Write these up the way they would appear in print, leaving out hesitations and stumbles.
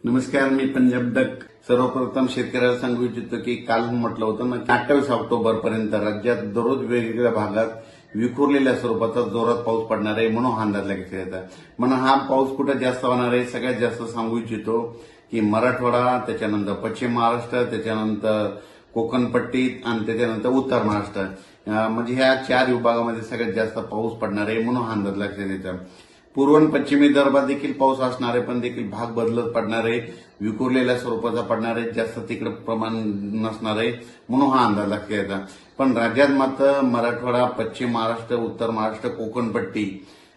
नमस्कार, मी पंजाब डक. सर्वप्रथम शेतकऱ्याला सांगू इच्छितो की काल म्हटलं होतं ना, 28 ऑक्टोबर पर्यंत राज्यात दररोज वेगवेगळ्या भागात विखुरलेल्या स्वरूपाचा जोरात पाऊस पडणार आहे म्हणून हा अंदाज लागण्यात येतात. म्हणून हा पाऊस कुठे जास्त होणार आहे सगळ्यात जास्त सांगू इच्छितो की मराठवाडा, त्याच्यानंतर पश्चिम महाराष्ट्र, त्याच्यानंतर कोकणपट्टी आणि त्याच्यानंतर उत्तर महाराष्ट्र, म्हणजे ह्या 4 विभागामध्ये सगळ्यात जास्त पाऊस पडणार आहे म्हणून हा अंदाज लक्षात येतो. पूर्व आणि पश्चिमी विदर्भात देखील पाऊस असणार आहे, पण देखील भाग बदलत पडणार आहे, विखुरलेल्या स्वरूपाचा पडणार आहे, जास्त तिकडे प्रमाण नसणार आहे म्हणून हा अंदाज लक्षात येतात. पण राज्यात मात्र मराठवाडा, पश्चिम महाराष्ट्र, उत्तर महाराष्ट्र, कोकणपट्टी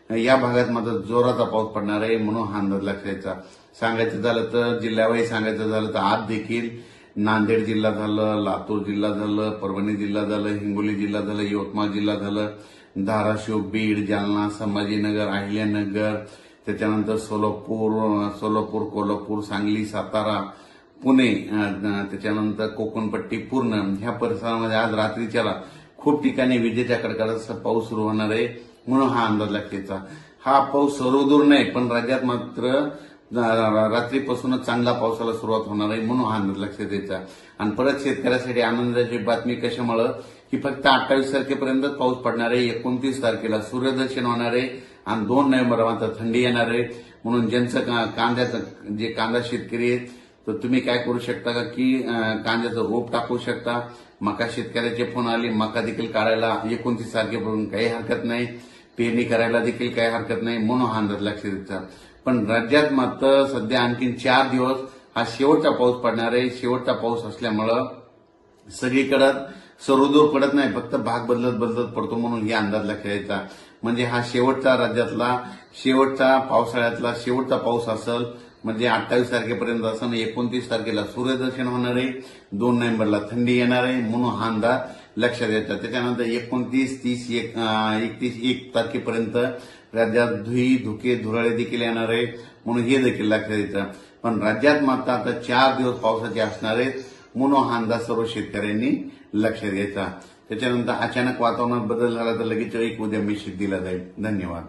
या भागात मात्र जोराचा पाऊस पडणार आहे म्हणून हा अंदाज लक्षात यायचा. सांगायचं झालं तर जिल्ह्यावाही सांगायचं झालं तर आज देखील नांदेड जिल्हा झालं, लातूर जिल्हा झालं, परभणी जिल्हा झालं, हिंगोली जिल्हा झालं, यवतमाळ जिल्हा झालं, धाराशिव, बीड, जालना, संभाजीनगर, अहिल्यानगर, त्याच्यानंतर सोलापूर, कोल्हापूर, सांगली, सातारा, पुणे, त्याच्यानंतर कोकणपट्टी पूर्ण ह्या परिसरामध्ये आज रात्रीच्या खूप ठिकाणी विजेच्या कडकडाटासह पाऊस सुरू होणार आहे म्हणून हा अंदाज लागतेचा. हा पाऊस सर्वदूर नाही, पण राज्यात मात्र रात्रीपासूनच चांगला पावसाला सुरुवात होणार आहे म्हणून हा अंदाज लक्षात द्यायचा. आणि परत शेतकऱ्यासाठी आनंदाची बातमी कशामुळे की फक्त 28 तारखेपर्यंत पाऊस पडणार आहे. 29 तारखेला सूर्यदर्शन होणार आहे आणि 2 नोव्हेंबर मात्र थंडी येणार आहे. म्हणून ज्यांचं कांद्याचं जे कांदा शेतकरी आहेत तर तुम्ही काय करू शकता का की कांद्याचं रोप टाकू शकता. मका शेतकऱ्याचे फोन आले, मका देखील काढायला 29 तारखेपर्यंत काही हरकत नाही, पेरणी करायला देखील काही हरकत नाही म्हणून हा अंदाज लक्षात द्यायचा. पण राज्यात मात्र सध्या आणखी 4 दिवस हा शेवटचा पाऊस पडणार आहे. शेवटचा पाऊस असल्यामुळं सगळीकडे सर्वदूर पडत नाही, फक्त भाग बदलत पडतो म्हणून हे अंदाज लक्षात यायचा. म्हणजे हा शेवटचा राज्यातला शेवटचा पावसाळ्यातला शेवटचा पाऊस असेल. म्हणजे 28 तारखेपर्यंत असं 29 तारखेला सूर्यदर्शन होणार आहे, 2 नोव्हेंबरला थंडी येणार आहे म्हणून हा अंदाज लक्षात यायचा. त्याच्यानंतर 29, 30, 1 तारखेपर्यंत राज्यात धुके धुराळे देखील येणार आहे म्हणून हे देखील लक्षात यायचं. पण राज्यात मात्र आता 4 दिवस पावसाचे असणार आहेत म्हणून हा अंदाज सर्व शेतकऱ्यांनी लक्षात घ्यायचा. त्याच्यानंतर अचानक वातावरणात बदल झाला तर लगेच एक उद्या मेसेज दिला जाईल. धन्यवाद.